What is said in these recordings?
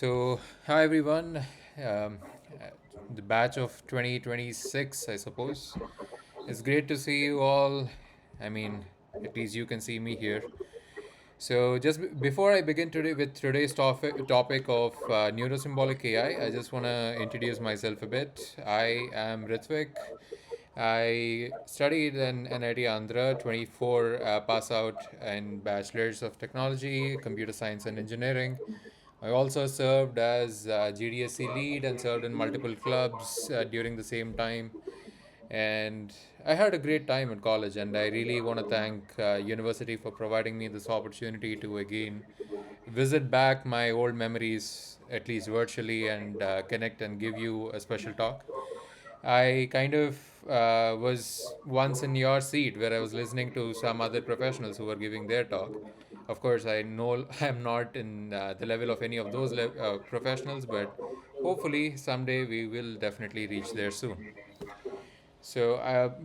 Hi everyone. Um, uh, the batch of 2026, I suppose. It's great to see you all. I mean, at least you can see me here. So, just before I begin today with today's topic of NeuroSymbolic AI, I just want to introduce myself a bit. I am Ritvik. I studied in NIT Andhra, 24 pass out in Bachelor's of Technology, Computer Science and Engineering. I also served as GDSC lead and served in multiple clubs during the same time. And I had a great time at college, and I really want to thank university for providing me this opportunity to again visit back my old memories, at least virtually, and connect and give you a special talk. I kind of was once in your seat where I was listening to some other professionals who were giving their talk. Of course, I know I'm not in the level of any of those professionals, but hopefully someday we will definitely reach there soon.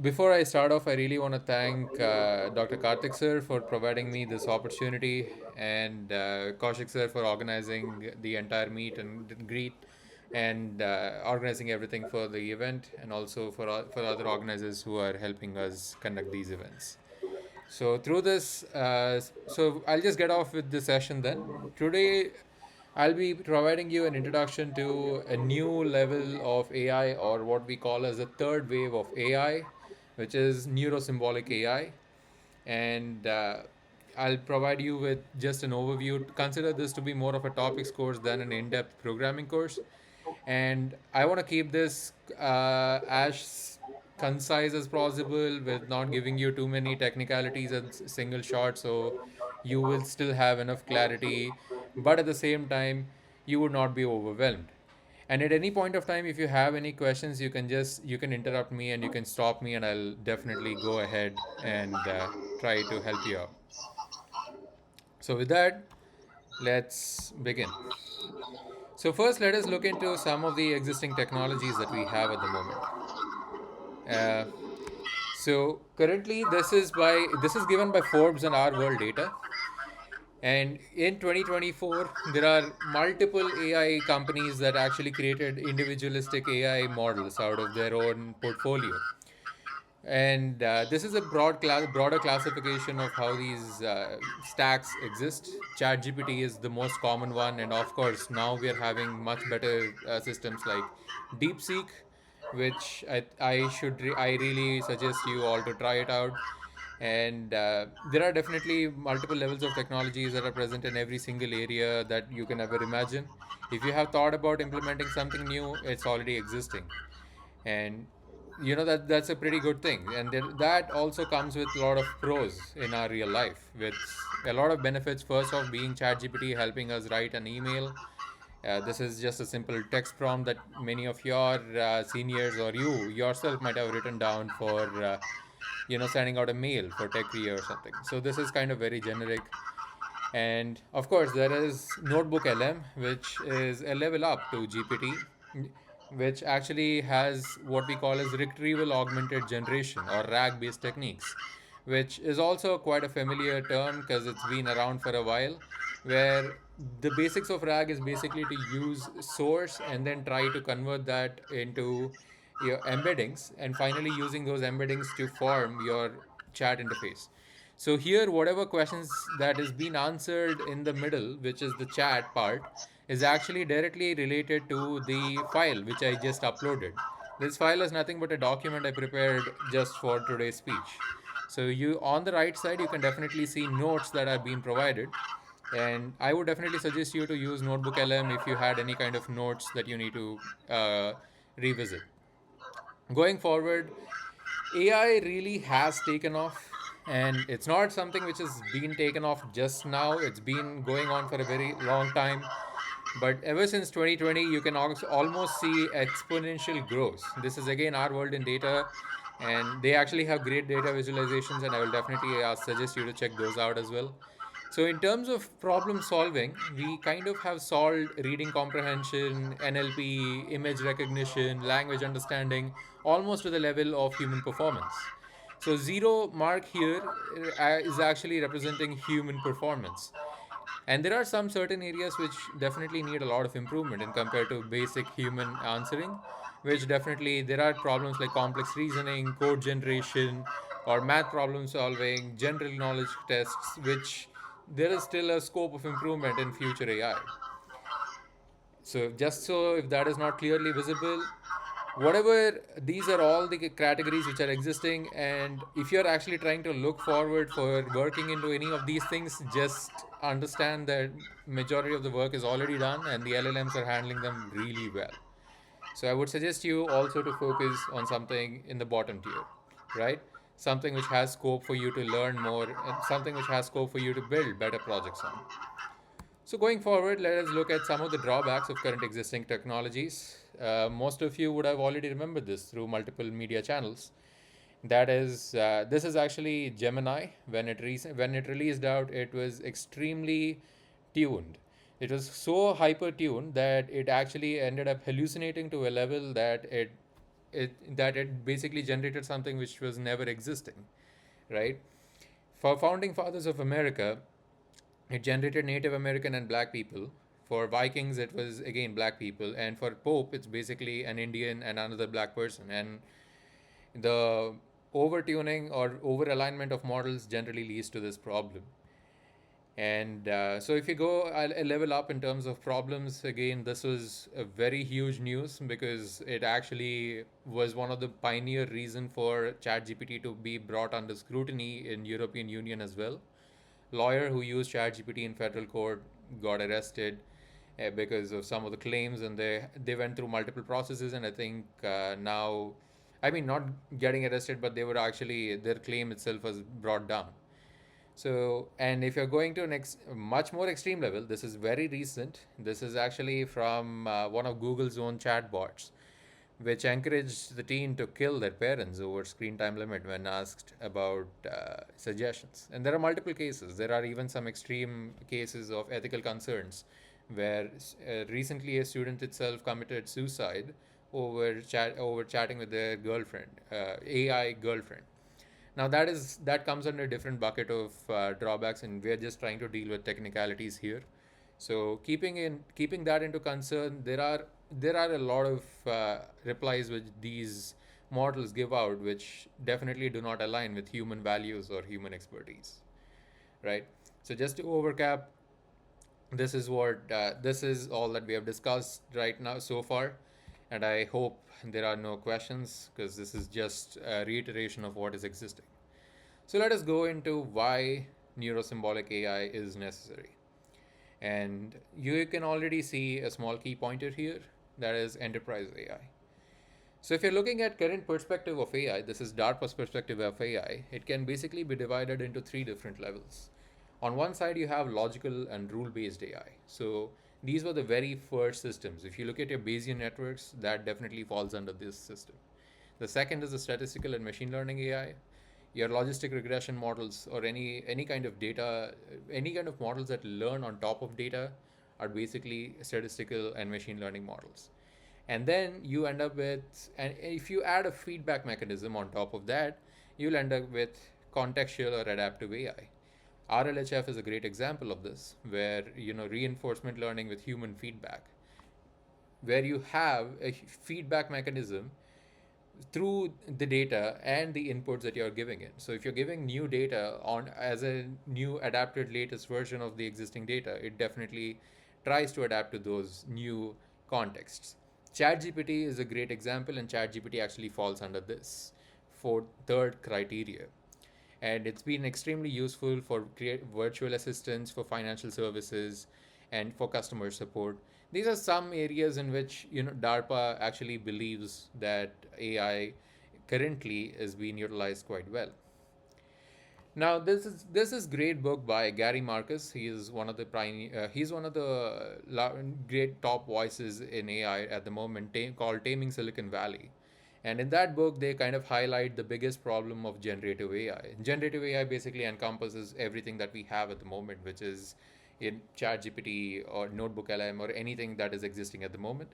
Before I start off, I really want to thank Dr. Karthik sir for providing me this opportunity and Kaushik sir for organizing the entire meet and greet and organizing everything for the event, and also for other organizers who are helping us conduct these events. So I'll just get off with the session then. Today, I'll be providing you an introduction to a new level of AI, or what we call as the third wave of AI, which is neurosymbolic AI. And I'll provide you with just an overview. Consider this to be more of a topics course than an in depth programming course. And I want to keep this as concise as possible with not giving you too many technicalities in single shot, so you will still have enough clarity, but at the same time you would not be overwhelmed. And at any point of time, if you have any questions, you can interrupt me and you can stop me, and I'll definitely go ahead and try to help you out. So with that, let's begin. So first, let us look into some of the existing technologies that we have at the moment. Uh, so currently, this is given by Forbes and Our World Data, and in 2024, there are multiple AI companies that actually created individualistic AI models out of their own portfolio. And this is a broader classification of how these stacks exist. ChatGPT is the most common one, and of course, now we are having much better systems like DeepSeek, which I really suggest you all to try it out. And there are definitely multiple levels of technologies that are present in every single area that you can ever imagine. If you have thought about implementing something new, it's already existing, and that's a pretty good thing. And that also comes with a lot of pros in our real life, with a lot of benefits. First off, being ChatGPT helping us write an email. This is just a simple text prompt that many of your seniors or you yourself might have written down for sending out a mail for tech or something. So this is kind of very generic. And of course, there is Notebook LM, which is a level up to GPT, which actually has what we call as retrieval augmented generation, or RAG based techniques, which is also quite a familiar term because it's been around for a while, where the basics of RAG is basically to use source and then try to convert that into your embeddings, and finally using those embeddings to form your chat interface. So here, whatever questions that is being answered in the middle, which is the chat part, is actually directly related to the file which I just uploaded. This file is nothing but a document I prepared just for today's speech. So you, on the right side, you can definitely see notes that are being provided, and I would definitely suggest you to use Notebook LM if you had any kind of notes that you need to revisit. Going forward, AI really has taken off, and it's not something which has been taken off just now. It's been going on for a very long time. But ever since 2020, you can almost see exponential growth. This is again Our World in Data, and they actually have great data visualizations, and I will definitely suggest you to check those out as well. So, in terms of problem solving, we kind of have solved reading comprehension, NLP, image recognition, language understanding, almost to the level of human performance. So, zero mark here is actually representing human performance. And there are some certain areas which definitely need a lot of improvement in compared to basic human answering, which definitely there are problems like complex reasoning, code generation, or math problem solving, general knowledge tests, which there is still a scope of improvement in future AI. So just so if that is not clearly visible, whatever, these are all the categories which are existing, and if you're actually trying to look forward for working into any of these things, just understand that majority of the work is already done and the LLMs are handling them really well. So I would suggest you also to focus on something in the bottom tier, right? Something which has scope for you to learn more and something which has scope for you to build better projects on. So going forward, let us look at some of the drawbacks of current existing technologies. Most of you would have already remembered this through multiple media channels. That is, this is actually Gemini. When it released out, it was extremely tuned. It was so hyper tuned that it actually ended up hallucinating to a level that it basically generated something which was never existing, right? For founding fathers of America, it generated Native American and black people. For Vikings, it was again black people. And for Pope, it's basically an Indian and another black person. And the overtuning or over alignment of models generally leads to this problem. And so, if you go a level up in terms of problems, again, this was a very huge news because it actually was one of the pioneer reason for ChatGPT to be brought under scrutiny in European Union as well. Lawyer who used ChatGPT in federal court got arrested because of some of the claims, and they went through multiple processes. And I think now, I mean, not getting arrested, but they were actually their claim itself was brought down. So, and if you're going to an much more extreme level, this is very recent. This is actually from one of Google's own chatbots, which encouraged the teen to kill their parents over screen time limit when asked about suggestions. And there are multiple cases. There are even some extreme cases of ethical concerns where recently a student itself committed suicide over chatting with their girlfriend, AI girlfriend. Now that comes under a different bucket of drawbacks, and we're just trying to deal with technicalities here. So keeping that into concern, there are a lot of replies which these models give out, which definitely do not align with human values or human expertise, right? So just to overcap, this is all that we have discussed right now so far, and I hope there are no questions because this is just a reiteration of what is existing. So let us go into why NeuroSymbolic AI is necessary. And you can already see a small key pointer here, that is enterprise AI. So if you're looking at current perspective of AI, this is DARPA's perspective of AI, it can basically be divided into three different levels. On one side, you have logical and rule-based AI. So these were the very first systems. If you look at your Bayesian networks, that definitely falls under this system. The second is the statistical and machine learning AI. Your logistic regression models or any kind of data, any kind of models that learn on top of data are basically statistical and machine learning models. And then you end up with, and if you add a feedback mechanism on top of that, you'll end up with contextual or adaptive AI. RLHF is a great example of this, where reinforcement learning with human feedback, where you have a feedback mechanism through the data and the inputs that you're giving it. So if you're giving new data on as a new adapted latest version of the existing data, it definitely tries to adapt to those new contexts. ChatGPT is a great example, and ChatGPT actually falls under this for third criteria. And it's been extremely useful for virtual assistants, for financial services, and for customer support. These are some areas in which DARPA actually believes that AI currently is being utilized quite well. Now, this is great book by Gary Marcus. He is one of the he's one of the great top voices in AI at the moment, called Taming Silicon Valley. And in that book, they kind of highlight the biggest problem of generative AI. Generative AI basically encompasses everything that we have at the moment, which is in ChatGPT or Notebook LM or anything that is existing at the moment.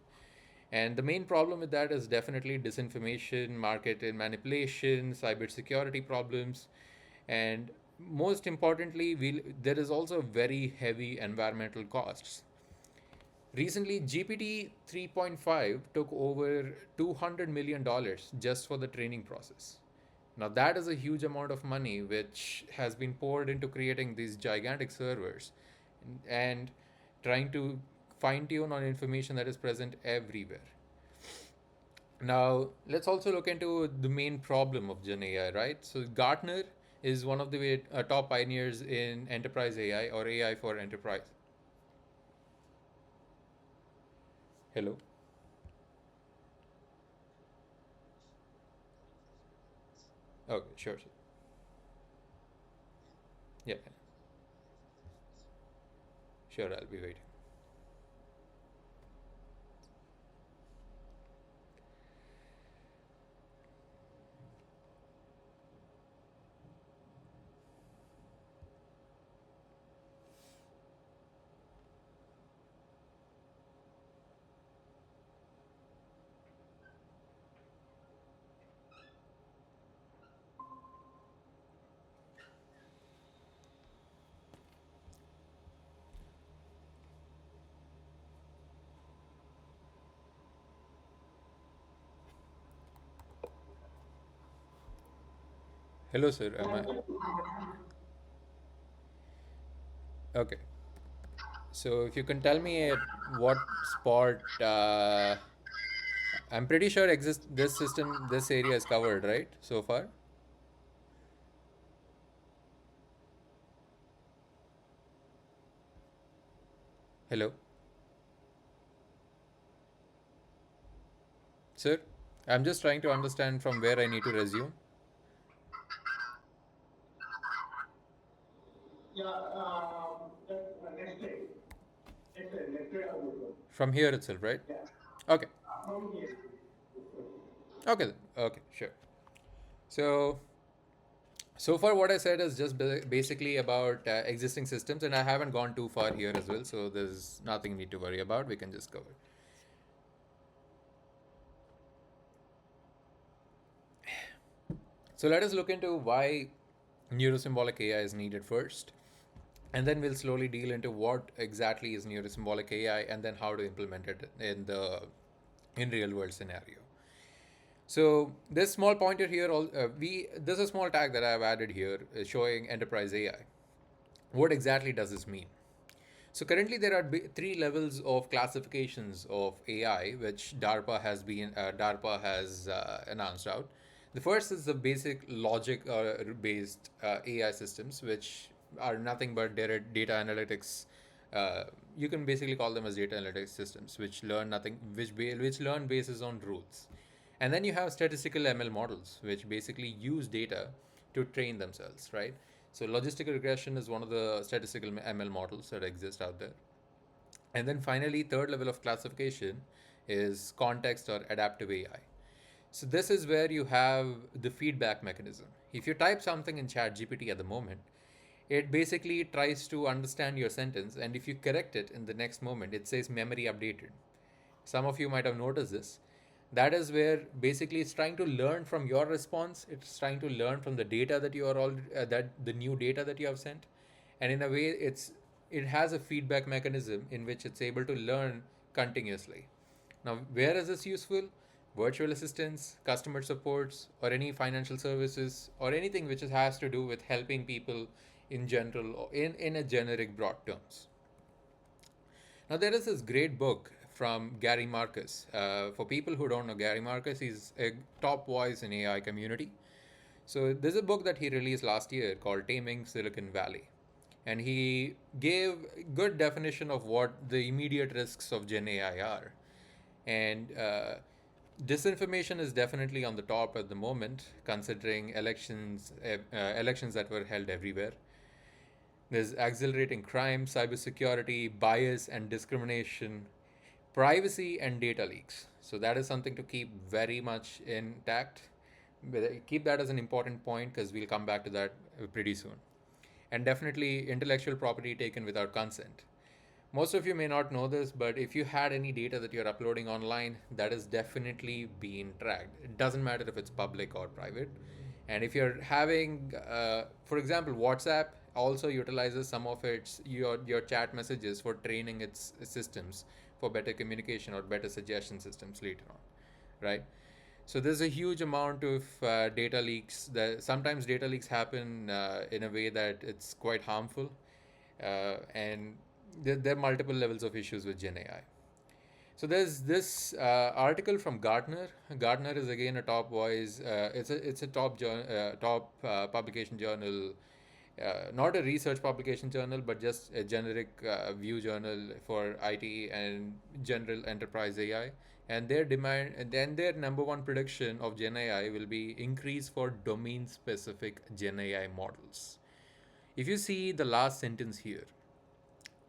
And the main problem with that is definitely disinformation, market and manipulation, cybersecurity problems. And most importantly, there is also very heavy environmental costs. Recently, GPT 3.5 took over $200 million just for the training process. Now, that is a huge amount of money which has been poured into creating these gigantic servers and trying to fine tune on information that is present everywhere. Now, let's also look into the main problem of Gen AI, right? So, Gartner is one of the top pioneers in enterprise AI or AI for enterprise. Hello. Okay, sure, sure. Yeah, sure. I'll be waiting. Hello, sir. Am I okay? So, if you can tell me at what spot, I'm pretty sure this system, this area is covered, right? So far. Hello, sir. I'm just trying to understand from where I need to resume. From here itself, right? Okay. Okay. Okay. Sure. So, so far, what I said is just basically about existing systems, and I haven't gone too far here as well. So there's nothing need to worry about. We can just cover. So let us look into why neurosymbolic AI is needed first, and then we'll slowly deal into what exactly is neurosymbolic AI, and then how to implement it in real world scenario. So this small pointer here, we there's a small tag that I've added here showing enterprise AI. What exactly does this mean? So currently there are three levels of classifications of AI, which DARPA has announced out. The first is the basic logic based AI systems, which are nothing but data analytics. Uh, you can basically call them as data analytics systems, which learn nothing, which learn basis on rules. And then you have statistical ML models, which basically use data to train themselves, right? So logistical regression is one of the statistical ML models that exist out there. And then finally, third level of classification is context or adaptive AI. So this is where you have the feedback mechanism. If you type something in ChatGPT at the moment, it basically tries to understand your sentence, and if you correct it in the next moment, it says memory updated. Some of you might have noticed this. That is where basically it's trying to learn from your response. It's trying to learn from the data that you are all that the new data that you have sent, and in a way, it has a feedback mechanism in which it's able to learn continuously. Now, where is this useful? Virtual assistants, customer supports, or any financial services, or anything which has to do with helping people in general, or in a generic broad terms. Now, there is this great book from Gary Marcus. For people who don't know Gary Marcus, he's a top voice in AI community. So there's a book that he released last year called Taming Silicon Valley. And he gave good definition of what the immediate risks of Gen AI are. And disinformation is definitely on the top at the moment, considering elections that were held everywhere. There's accelerating crime, cybersecurity, bias and discrimination, privacy and data leaks. So that is something to keep very much intact. Keep that as an important point because we'll come back to that pretty soon. And definitely intellectual property taken without consent. Most of you may not know this, but if you had any data that you're uploading online, that is definitely being tracked. It doesn't matter if it's public or private. And if you're having, for example, WhatsApp also utilizes some of its your chat messages for training its systems for better communication or better suggestion systems later on, right? So there's a huge amount of data leaks. That sometimes data leaks happen in a way that it's quite harmful, and there are multiple levels of issues with Gen AI. So there's this article from Gartner. Gartner is again a top voice. It's a top publication journal, not a research publication journal, but just a generic view journal for IT and general enterprise AI. And their demand, and then their number one prediction of Gen AI will be increase for domain specific Gen AI models. If you see the last sentence here,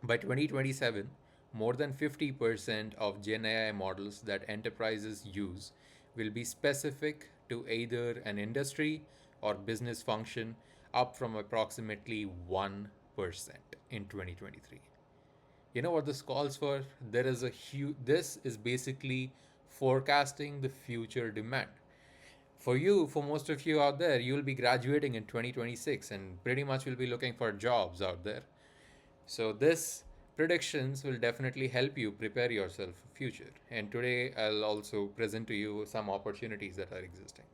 by 2027, more than 50% of Gen AI models that enterprises use will be specific to either an industry or business function, up from approximately 1% in 2023. You know what this calls for? There is a huge, this is basically forecasting the future demand. For you, for most of you out there, you'll be graduating in 2026 and pretty much will be looking for jobs out there. So this predictions will definitely help you prepare yourself for future. And today I'll also present to you some opportunities that are existing.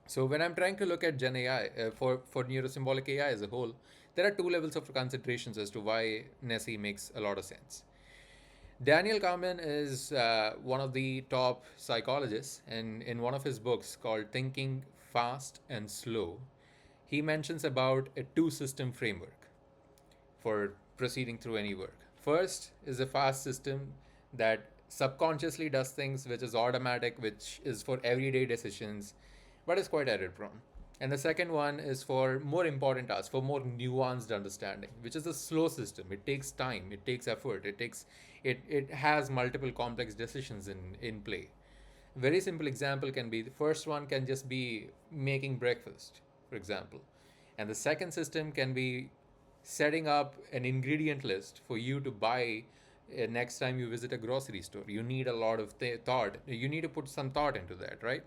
So when I'm trying to look at Gen AI for NeuroSymbolic AI as a whole, there are two levels of considerations as to why Nessie makes a lot of sense. Daniel Kahneman is one of the top psychologists, and in one of his books called Thinking Fast and Slow, he mentions about a two-system framework for proceeding through any work. First is a fast system that subconsciously does things which is automatic, which is for everyday decisions, but is quite error prone. And the second one is for more important tasks, for more nuanced understanding, which is a slow system. It takes time, it takes effort, it has multiple complex decisions in play. Very simple example can be the first one can just be making breakfast, for example. And the second system can be setting up an ingredient list for you to buy next time you visit a grocery store. You need a lot of thought. You need to put some thought into that, right?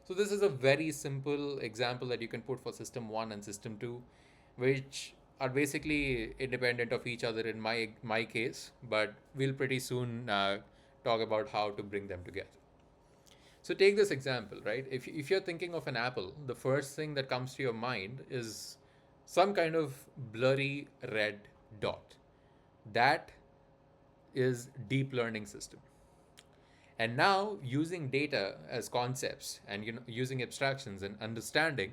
So this is a very simple example that you can put for system 1 and system 2, which are basically independent of each other in my case, but we'll pretty soon talk about how to bring them together. So take this example, right? If you're thinking of an apple, the first thing that comes to your mind is some kind of blurry red dot. That is deep learning system. And now using data as concepts and using abstractions and understanding,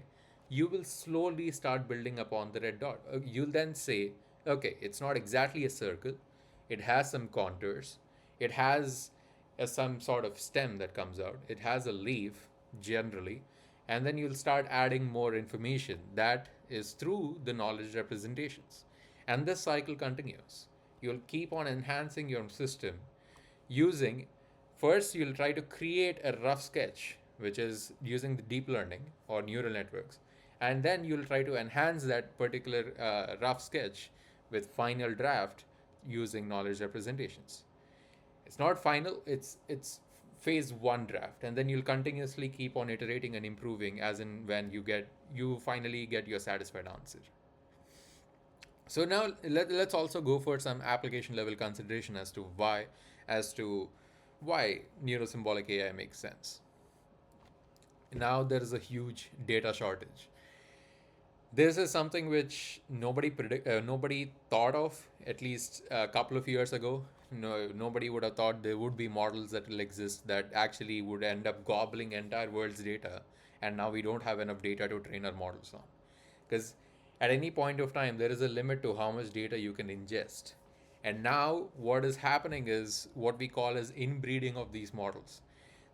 you will slowly start building upon the red dot. You'll then say, okay, it's not exactly a circle. It has some contours. It has some sort of stem that comes out. It has a leaf generally. And then you'll start adding more information that is through the knowledge representations. And this cycle continues. You'll keep on enhancing your system using, first you'll try to create a rough sketch, which is using the deep learning or neural networks, and then you'll try to enhance that particular rough sketch with final draft using knowledge representations. It's not final, it's phase 1 draft, and then you'll continuously keep on iterating and improving as in when you finally get your satisfied answer. So now let's also go for some application level consideration as to why neurosymbolic AI makes sense. Now there is a huge data shortage. This is something which nobody thought of at least a couple of years ago. No, nobody would have thought there would be models that will exist that actually would end up gobbling entire world's data, and now we don't have enough data to train our models on. Because at any point of time, there is a limit to how much data you can ingest. And now what is happening is what we call as inbreeding of these models.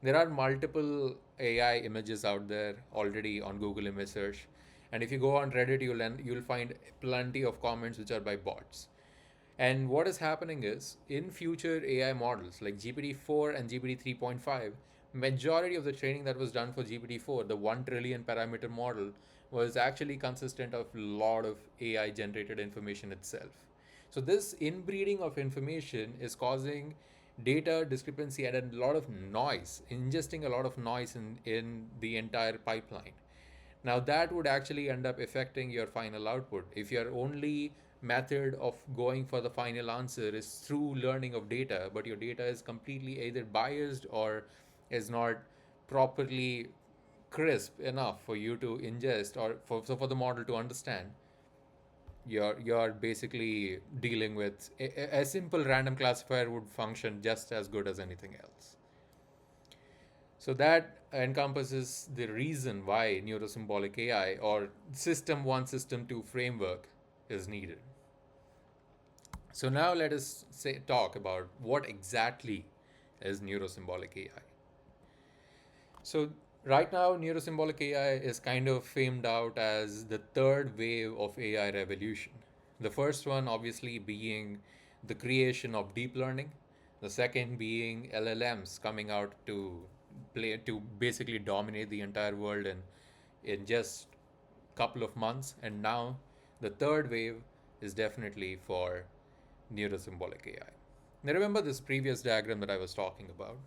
There are multiple AI images out there already on Google image search. And if you go on Reddit, you'll find plenty of comments which are by bots. And what is happening is in future AI models like GPT-4 and GPT 3.5, majority of the training that was done for GPT-4, the 1 trillion parameter model, was actually consistent of a lot of AI generated information itself. So this inbreeding of information is causing data discrepancy and a lot of noise, ingesting a lot of noise in the entire pipeline. Now, that would actually end up affecting your final output. If your only method of going for the final answer is through learning of data, but your data is completely either biased or is not properly crisp enough for you to ingest or for the model to understand, you're basically dealing with a simple random classifier would function just as good as anything else. So that encompasses the reason why neurosymbolic AI or system 1 system 2 framework is needed. So now let us talk about what exactly is neurosymbolic AI. So right now, neurosymbolic AI is kind of famed out as the third wave of AI revolution. The first one, obviously, being the creation of deep learning. The second being LLMs coming out to basically dominate the entire world in just couple of months. And now the third wave is definitely for neurosymbolic AI. Now remember this previous diagram that I was talking about,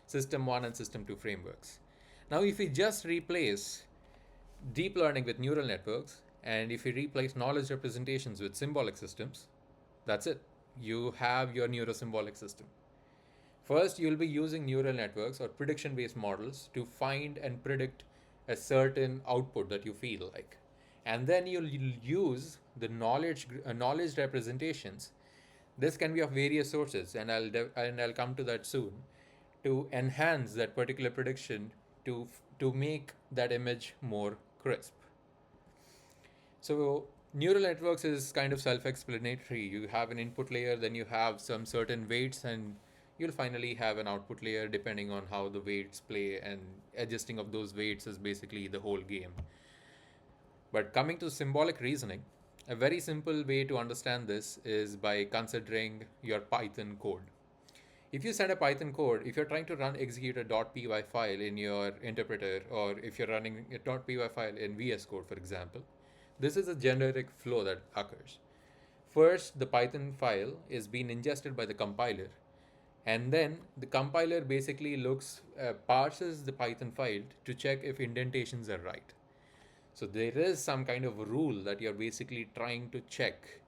system 1 and system 2 frameworks. Now if we just replace deep learning with neural networks, and if we replace knowledge representations with symbolic systems, that's it. You have your neurosymbolic system. First, you'll be using neural networks or prediction based models to find and predict a certain output that you feel like. And then you'll use the knowledge representations. This can be of various sources, and I'll come to that soon, to enhance that particular prediction to make that image more crisp. So neural networks is kind of self-explanatory. You have an input layer, then you have some certain weights, and you'll finally have an output layer depending on how the weights play, and adjusting of those weights is basically the whole game. But coming to symbolic reasoning, a very simple way to understand this is by considering your Python code. If you send a Python code, if you're trying to execute a .py file in your interpreter, or if you're running a .py file in VS Code, for example, this is a generic flow that occurs. First, the Python file is being ingested by the compiler, and then the compiler basically parses the Python file to check if indentations are right. So there is some kind of rule that you're basically trying to check,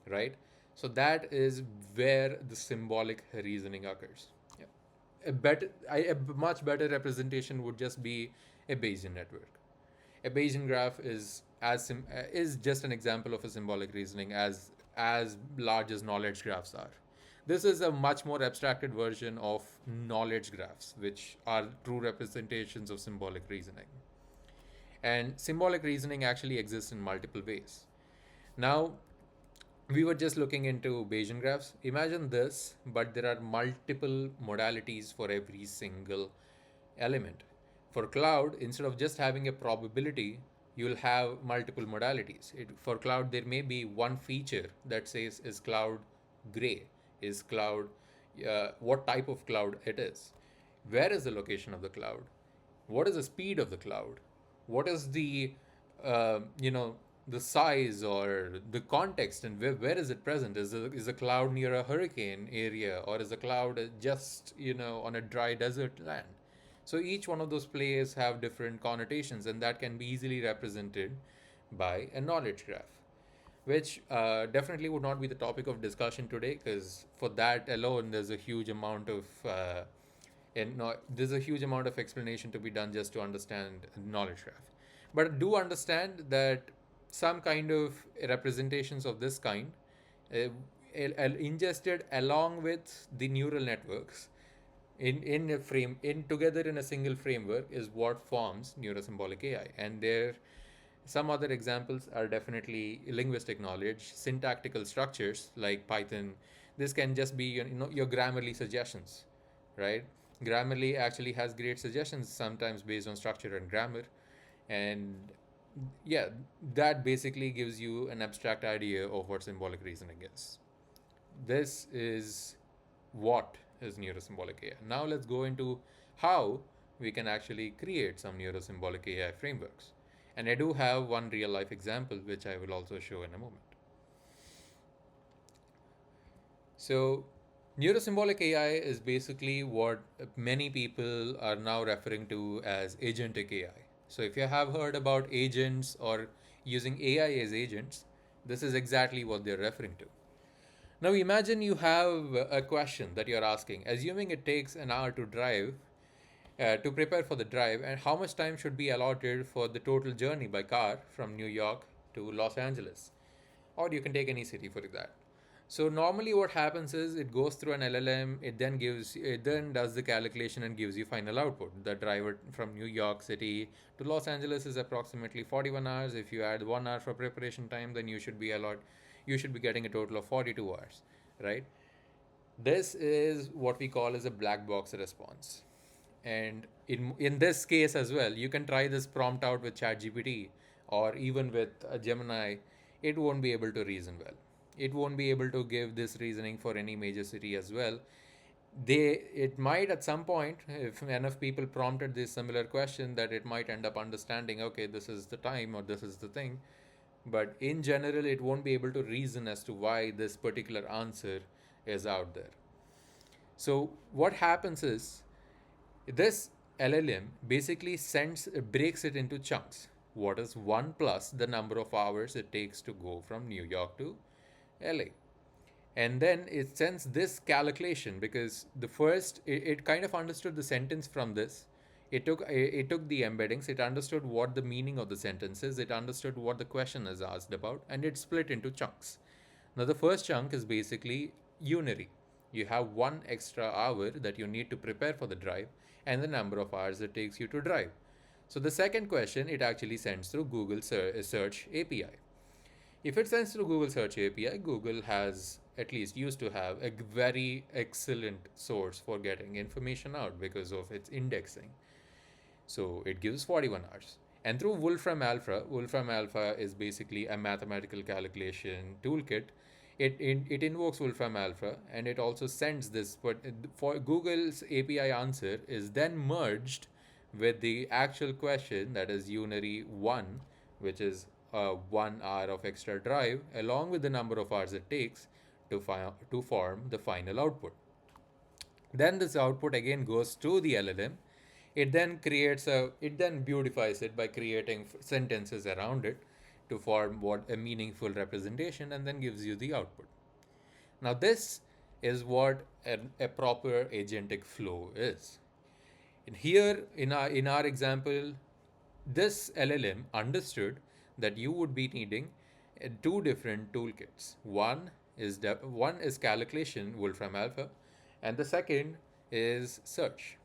right? So that is where the symbolic reasoning occurs. Yeah. A much better representation would just be a Bayesian network. A Bayesian graph is just an example of a symbolic reasoning as large as knowledge graphs are. This is a much more abstracted version of knowledge graphs, which are true representations of symbolic reasoning. And symbolic reasoning actually exists in multiple ways. Now, we were just looking into Bayesian graphs. Imagine this, but there are multiple modalities for every single element. For cloud, instead of just having a probability, you'll have multiple modalities. For cloud, there may be one feature that says, is cloud gray? Is cloud, what type of cloud it is? Where is the location of the cloud? What is the speed of the cloud? What is the, uh, you know, the size or the context, and where is it present? Is a cloud near a hurricane area, or is a cloud just on a dry desert land? So each one of those places have different connotations, and that can be easily represented by a knowledge graph, which definitely would not be the topic of discussion today, because for that alone there's a huge amount of there's a huge amount of explanation to be done just to understand knowledge graph. But do understand that some kind of representations of this kind, uh, ingested along with the neural networks in a frame in together in a single framework, is what forms neurosymbolic AI. And there some other examples are definitely linguistic knowledge, syntactical structures like Python. This can just be your Grammarly suggestions, right? Grammarly actually has great suggestions sometimes based on structure and grammar, and yeah, that basically gives you an abstract idea of what symbolic reasoning is. This is what is neurosymbolic AI. Now let's go into how we can actually create some neurosymbolic AI frameworks. And I do have one real life example which I will also show in a moment. So, neurosymbolic AI is basically what many people are now referring to as agentic AI. So if you have heard about agents or using AI as agents, this is exactly what they're referring to. Now imagine you have a question that you're asking, assuming it takes an hour to drive, to prepare for the drive, and how much time should be allotted for the total journey by car from New York to Los Angeles? Or you can take any city for that. So normally what happens is it goes through an LLM, it then does the calculation and gives you final output. The driver from New York City to Los Angeles is approximately 41 hours. If you add 1 hour for preparation time, then you should be getting a total of 42 hours, right? This is what we call as a black box response. And in this case as well, you can try this prompt out with ChatGPT or even with a Gemini. It won't be able to reason well. It won't be able to give this reasoning for any major city as well. It might at some point, if enough people prompted this similar question, that it might end up understanding, okay, this is the time or this is the thing. But in general, it won't be able to reason as to why this particular answer is out there. So what happens is this LLM basically breaks it into chunks. What is 1 plus the number of hours it takes to go from New York to LA? And then it sends this calculation because it kind of understood the sentence from this. It took the embeddings, it understood what the meaning of the sentence is, it understood what the question is asked about, and it split into chunks. Now the first chunk is basically unary. You have 1 extra hour that you need to prepare for the drive and the number of hours it takes you to drive. So the second question it actually sends through Google search API. If it sends through Google Search API, Google has at least used to have a very excellent source for getting information out because of its indexing. So it gives 41 hours. And through Wolfram Alpha is basically a mathematical calculation toolkit. It invokes Wolfram Alpha and it also sends this, but for Google's API answer is then merged with the actual question, that is unary 1, which is 1 hour of extra drive, along with the number of hours it takes to form the final output. Then this output again goes to the LLM. It then beautifies it by creating sentences around it to form what a meaningful representation, and then gives you the output. Now this is what a proper agentic flow is. And here in our example, this LLM understood that you would be needing two different toolkits. One is calculation, Wolfram Alpha, and the second is search.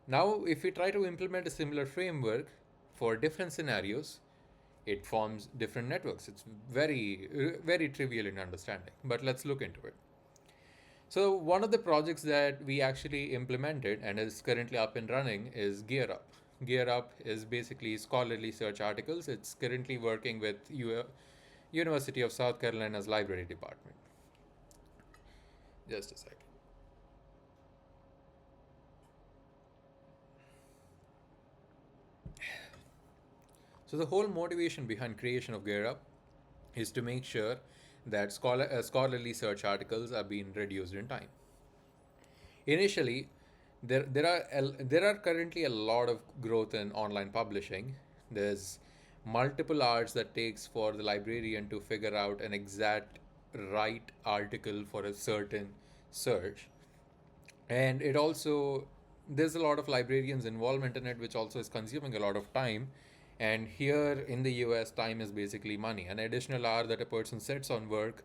Now, if we try to implement a similar framework for different scenarios, it forms different networks. It's very trivial in understanding, but let's look into it. So one of the projects that we actually implemented and is currently up and running is GearUp. GearUp is basically scholarly search articles. It's currently working with University of South Carolina's library department. Just a second. So the whole motivation behind creation of GearUp is to make sure that scholarly search articles are being reduced in time. Initially, there are currently a lot of growth in online publishing. There's multiple hours that takes for the librarian to figure out an exact right article for a certain search, and it also there's a lot of librarians involvement in it, which also is consuming a lot of time. And here in the US, time is basically money. An additional hour that a person sits on work,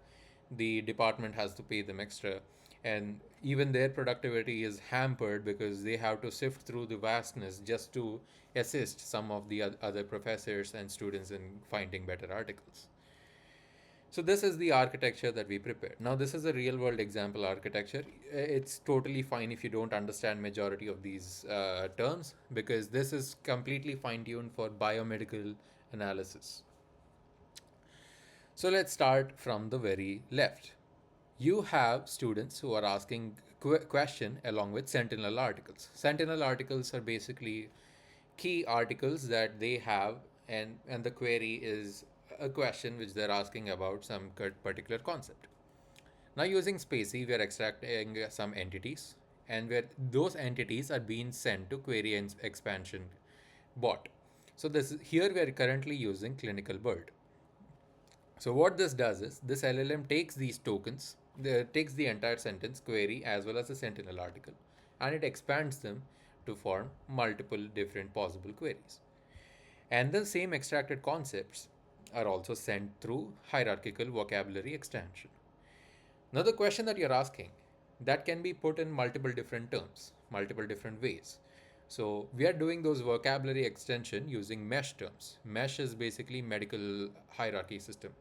the department has to pay them extra, and even their productivity is hampered because they have to sift through the vastness just to assist some of the other professors and students in finding better articles. So this is the architecture that we prepared. Now this is a real world example architecture. It's totally fine if you don't understand majority of these terms, because this is completely fine tuned for biomedical analysis. So let's start from the very left. You have students who are asking question along with sentinel articles. Sentinel articles are basically key articles that they have, and the query is a question which they're asking about some particular concept. Now using Spacey, we are extracting some entities, and where those entities are being sent to query expansion bot. So this here we are currently using clinical bird. So what this does is this LLM takes these tokens, takes the entire sentence query as well as the Sentinel article, and it expands them to form multiple different possible queries. And the same extracted concepts are also sent through hierarchical vocabulary extension. Now, the question that you're asking that can be put in multiple different terms, multiple different ways. So we are doing those vocabulary extension using mesh terms. Mesh is basically medical hierarchy system,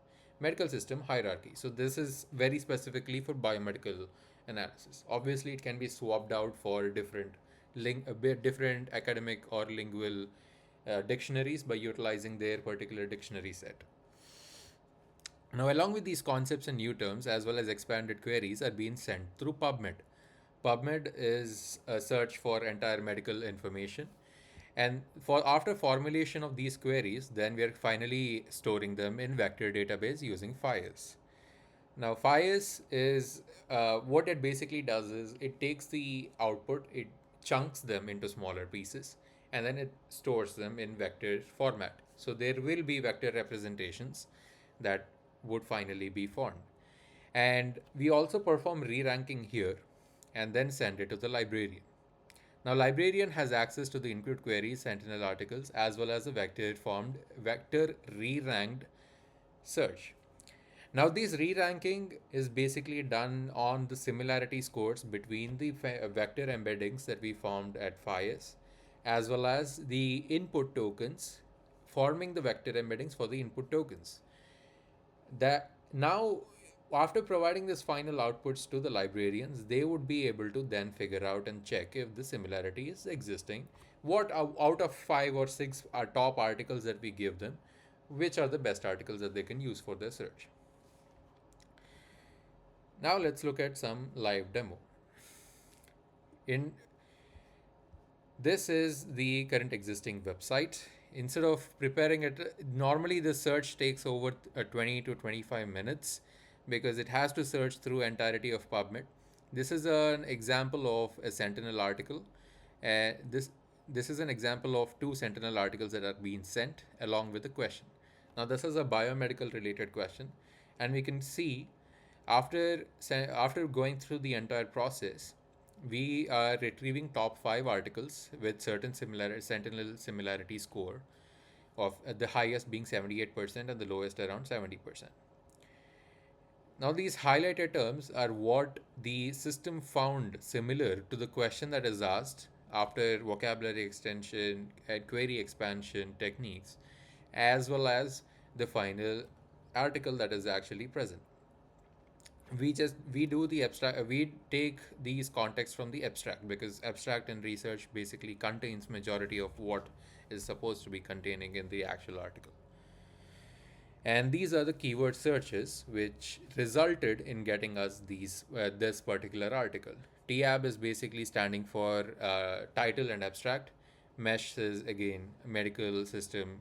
medical system hierarchy. So this is very specifically for biomedical analysis. Obviously, it can be swapped out for different different academic or lingual dictionaries by utilizing their particular dictionary set. Now, along with these concepts and new terms, as well as expanded queries, are being sent through PubMed. PubMed is a search for entire medical information. And for after formulation of these queries, then we are finally storing them in vector database using FIRES. Now, FIRES is what it basically does is it takes the output, it chunks them into smaller pieces, and then it stores them in vector format. So there will be vector representations that would finally be formed. And we also perform re-ranking here and then send it to the librarian. Now, librarian has access to the include queries, Sentinel articles, as well as a vector formed, vector re-ranked search. Now, this re-ranking is basically done on the similarity scores between the vector embeddings that we formed at FIAS, as well as the input tokens, forming the vector embeddings for the input tokens. That now, after providing this final outputs to the librarians, they would be able to then figure out and check if the similarity is existing. What out of 5 or 6 top articles that we give them, which are the best articles that they can use for their search. Now let's look at some live demo. In this is the current existing website. Instead of preparing it, normally the search takes over 20 to 25 minutes because it has to search through entirety of PubMed. This is an example of a Sentinel article. Uh, this this is an example of 2 Sentinel articles that are being sent along with a question. Now this is a biomedical related question, and we can see after going through the entire process, we are retrieving top 5 articles with certain similar Sentinel similarity score of the highest being 78% and the lowest around 70%. Now, these highlighted terms are what the system found similar to the question that is asked after vocabulary extension and query expansion techniques, as well as the final article that is actually present. We do the abstract, we take these contexts from the abstract because abstract in research basically contains majority of what is supposed to be containing in the actual article. And these are the keyword searches which resulted in getting us this particular article. TAB is basically standing for title and abstract. Mesh is again medical system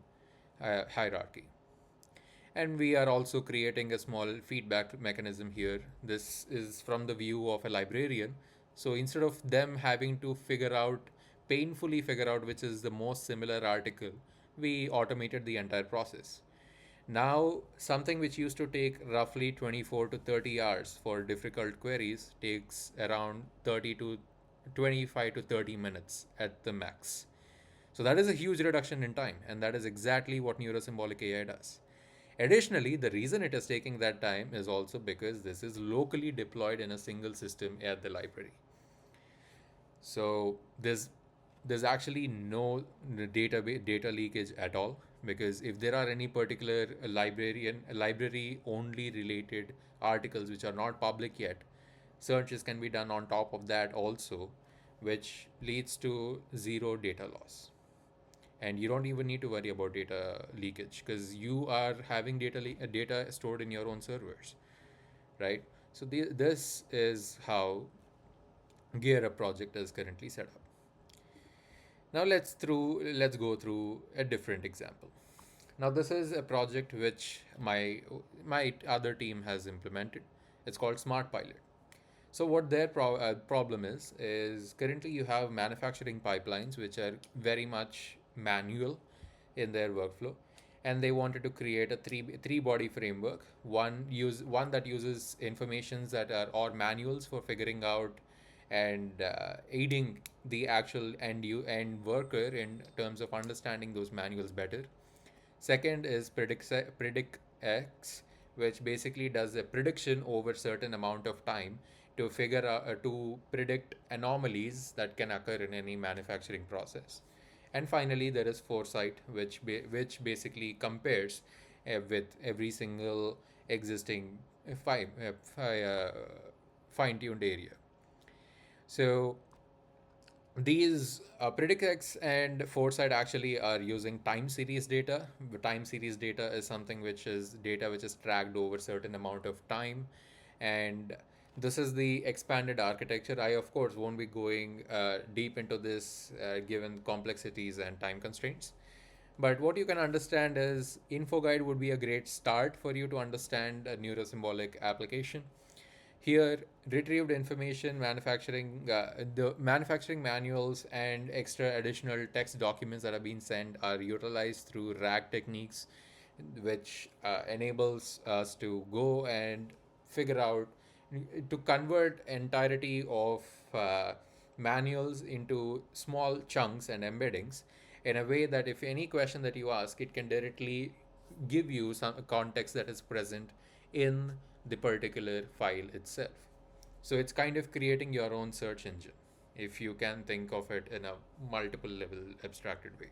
hierarchy. And we are also creating a small feedback mechanism here. This is from the view of a librarian. So instead of them having to painfully figure out which is the most similar article, we automated the entire process. Now, something which used to take roughly 24 to 30 hours for difficult queries takes around 30 to 25 to 30 minutes at the max. So that is a huge reduction in time, and that is exactly what NeuroSymbolic AI does. Additionally, the reason it is taking that time is also because this is locally deployed in a single system at the library. So there's actually no data leakage at all, because if there are any particular library only related articles which are not public yet, searches can be done on top of that also, which leads to zero data loss. And you don't even need to worry about data leakage because you are having data stored in your own servers, right? So this is how Gear Up project is currently set up. Now let's go through a different example. Now this is a project which my other team has implemented. It's called Smart Pilot. So what their problem is currently you have manufacturing pipelines which are very much manual in their workflow, and they wanted to create a three body framework. One that uses informations that are or manuals for figuring out and aiding the actual end worker in terms of understanding those manuals better. Second is predict X, which basically does a prediction over certain amount of time to figure out to predict anomalies that can occur in any manufacturing process. And finally, there is foresight, which basically compares with every single existing fine-tuned area. So these PredictX and Foresight actually are using time series data. The time series data is something which is data which is tracked over certain amount of time, and this is the expanded architecture. I of course won't be going deep into this given complexities and time constraints. But what you can understand is InfoGuide would be a great start for you to understand a neurosymbolic application. Here, retrieved information, the manufacturing manuals and extra additional text documents that have been sent are utilized through RAG techniques, which enables us to go and figure out to convert entirety of manuals into small chunks and embeddings in a way that if any question that you ask, it can directly give you some context that is present in the particular file itself. So it's kind of creating your own search engine, if you can think of it in a multiple level abstracted way,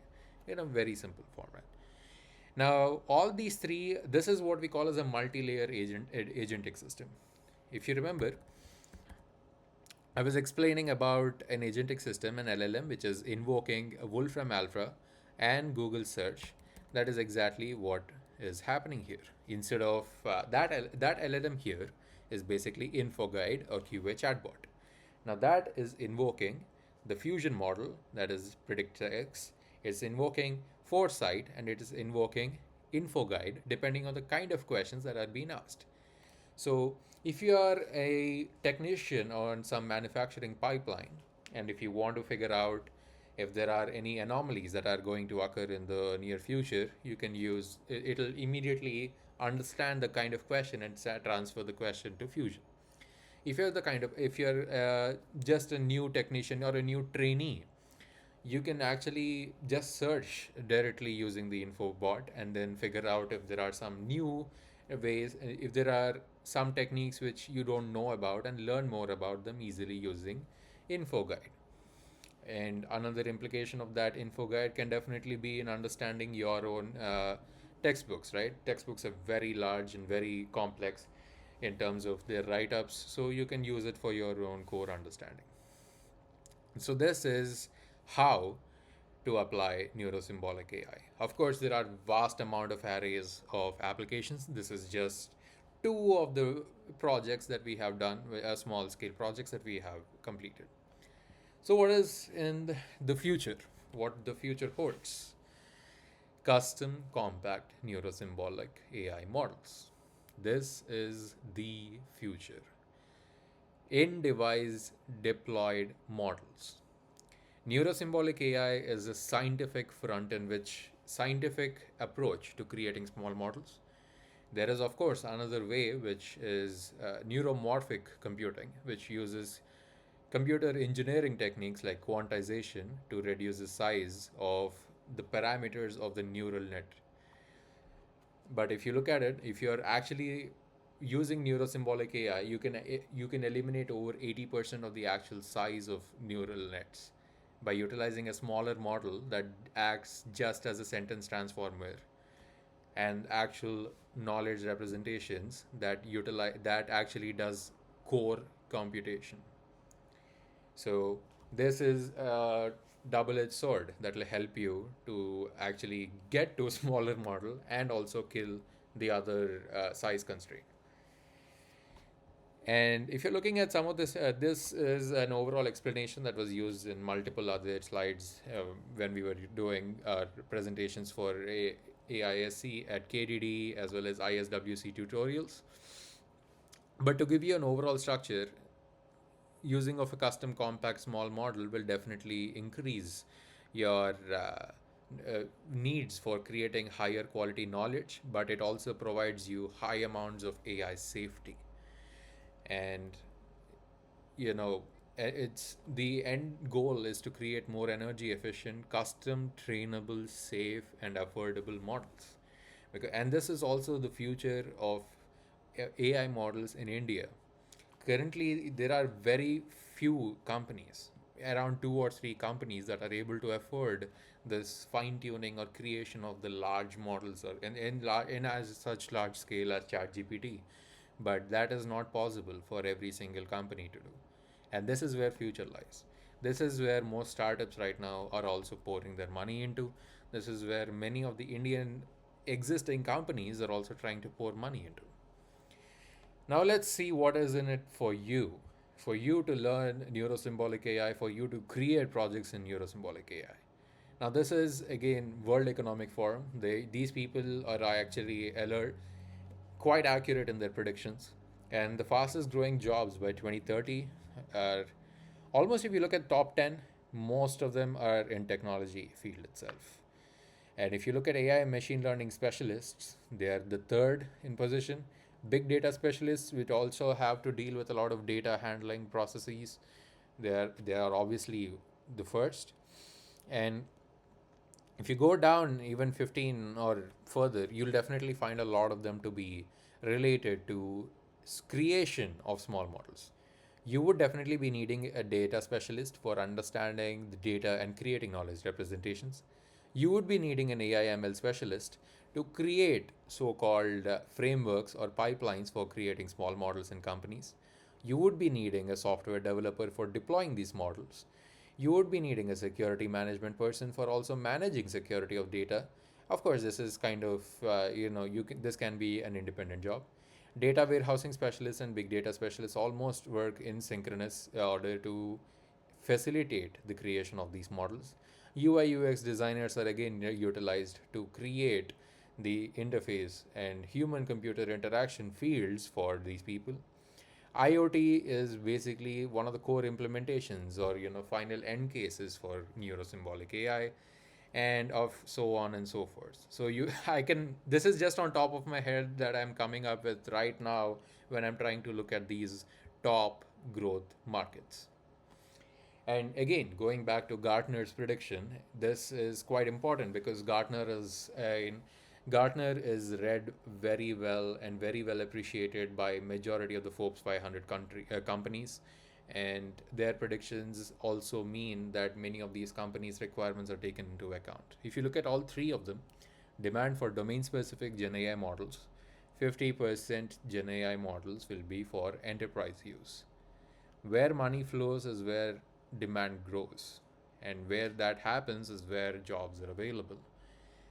in a very simple format. Now, all these three, this is what we call as a multi-layer agentic system. If you remember, I was explaining about an agentic system, an LLM, which is invoking Wolfram Alpha and Google search. That is exactly what is happening here. Instead of that LLM here is basically InfoGuide or QA chatbot. Now that is invoking the fusion model, that is PredictX. It's invoking Foresight, and it is invoking InfoGuide depending on the kind of questions that are being asked. So if you are a technician on some manufacturing pipeline, and if you want to figure out if there are any anomalies that are going to occur in the near future, you can use it'll immediately understand the kind of question and transfer the question to Fusion. If you're just a new technician or a new trainee, you can actually just search directly using the info bot and then figure out if there are some new ways, if there are some techniques which you don't know about, and learn more about them easily using info guide. And another implication of that info guide can definitely be in understanding your own textbooks, right? Textbooks are very large and very complex in terms of their write-ups, so you can use it for your own core understanding. So this is how to apply NeuroSymbolic AI. Of course, there are vast amount of arrays of applications. This is just two of the projects that we have done, small scale projects that we have completed. So what is in the future? What the future holds? Custom compact neurosymbolic AI models. This is the future. In device deployed models. Neurosymbolic AI is a scientific front in which scientific approach to creating small models. There is, of course, another way, which is neuromorphic computing, which uses computer engineering techniques like quantization to reduce the size of the parameters of the neural net. But if you look at it, if you're actually using neurosymbolic AI, you can eliminate over 80% of the actual size of neural nets by utilizing a smaller model that acts just as a sentence transformer and actual knowledge representations that actually does core computation. So this is a double-edged sword that will help you to actually get to a smaller model and also kill the other size constraint. And if you're looking at some of this, this is an overall explanation that was used in multiple other slides when we were doing presentations for AISC at KDD as well as ISWC tutorials. But to give you an overall structure, using of a custom compact small model will definitely increase your needs for creating higher quality knowledge, but it also provides you high amounts of AI safety. And you know, it's the end goal is to create more energy efficient, custom, trainable, safe, and affordable models. And this is also the future of AI models in India. Currently, there are very few companies, around two or three companies, that are able to afford this fine tuning or creation of the large models, or in as such large scale as ChatGPT. But that is not possible for every single company to do. And this is where future lies. This is where most startups right now are also pouring their money into. This is where many of the Indian existing companies are also trying to pour money into. Now let's see what is in it for you. For you to learn NeuroSymbolic AI, for you to create projects in NeuroSymbolic AI. Now this is again World Economic Forum. These people are actually alert, quite accurate in their predictions. And the fastest growing jobs by 2030 are almost, if you look at top 10, most of them are in technology field itself. And if you look at AI and machine learning specialists, they are the third in position. Big data specialists, which also have to deal with a lot of data handling processes, they are obviously the first. And if you go down even 15 or further, you'll definitely find a lot of them to be related to creation of small models. You would definitely be needing a data specialist for understanding the data and creating knowledge representations. You would be needing an AI ML specialist to create so called frameworks or pipelines for creating small models in companies. You would be needing a software developer for deploying these models. You would be needing a security management person for also managing security of data. Of course, this is kind of this can be an independent job. Data warehousing specialists and big data specialists almost work in synchronous order to facilitate the creation of these models. UI UX designers are again utilized to create the interface and human computer interaction fields for these people. IoT is basically one of the core implementations or final end cases for neurosymbolic AI, and of so on and so forth. So you I can this is just on top of my head that I'm coming up with right now when I'm trying to look at these top growth markets. And again, going back to Gartner's prediction, this is quite important because Gartner is read very well and very well appreciated by majority of the Forbes 500 companies, and their predictions also mean that many of these companies' requirements are taken into account. If you look at all three of them, demand for domain-specific Gen AI models, 50% Gen AI models will be for enterprise use. Where money flows is where demand grows, and where that happens is where jobs are available.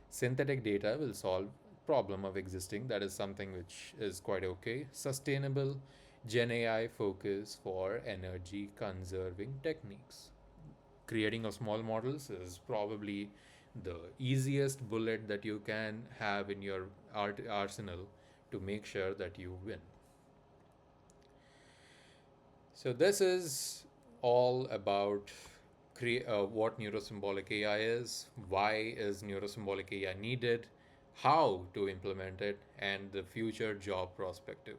Synthetic data will solve problem of existing. That is something which is quite okay. Sustainable Gen AI focus for energy conserving techniques. Creating of small models is probably the easiest bullet that you can have in your arsenal to make sure that you win. So this is all about what neurosymbolic AI is, why is neurosymbolic AI needed, how to implement it, and the future job perspective.